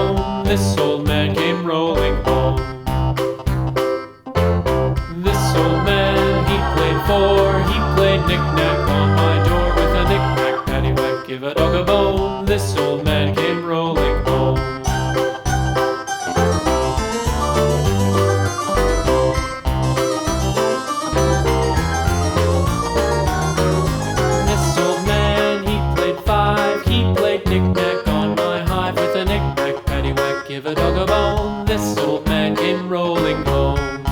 bone. This old man came rolling home. This old man, he played four. He played knick-knack on my door with a knick-knack, paddywhack, give a dog a bone. This old man came rolling home. This old man, he played five. He played knick-knack on my hive with a knick-knack, paddywhack, give a dog a bone. This old man came rolling home.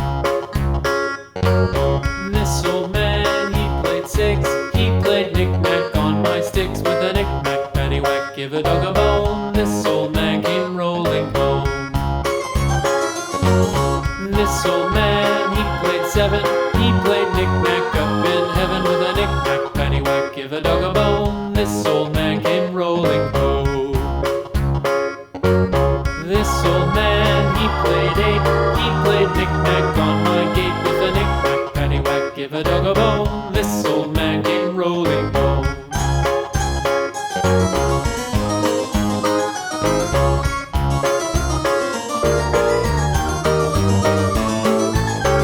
This old man, he played six. He played knick-knack on my sticks with a knick-knack, paddywhack, give a dog a bone. This old man came rolling home. This old man, he played seven. He played knick-knack up in heaven with a knick-knack, paddywhack, give a dog a bone. This old man came rolling home. This old man, he played eight. He played knick-knack on my gate with a knick-knack, paddywhack, give a dog a bone. This old man came rolling home.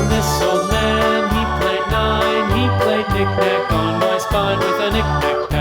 This old man, he played nine. He played knick-knack on my spine with a knick-knack,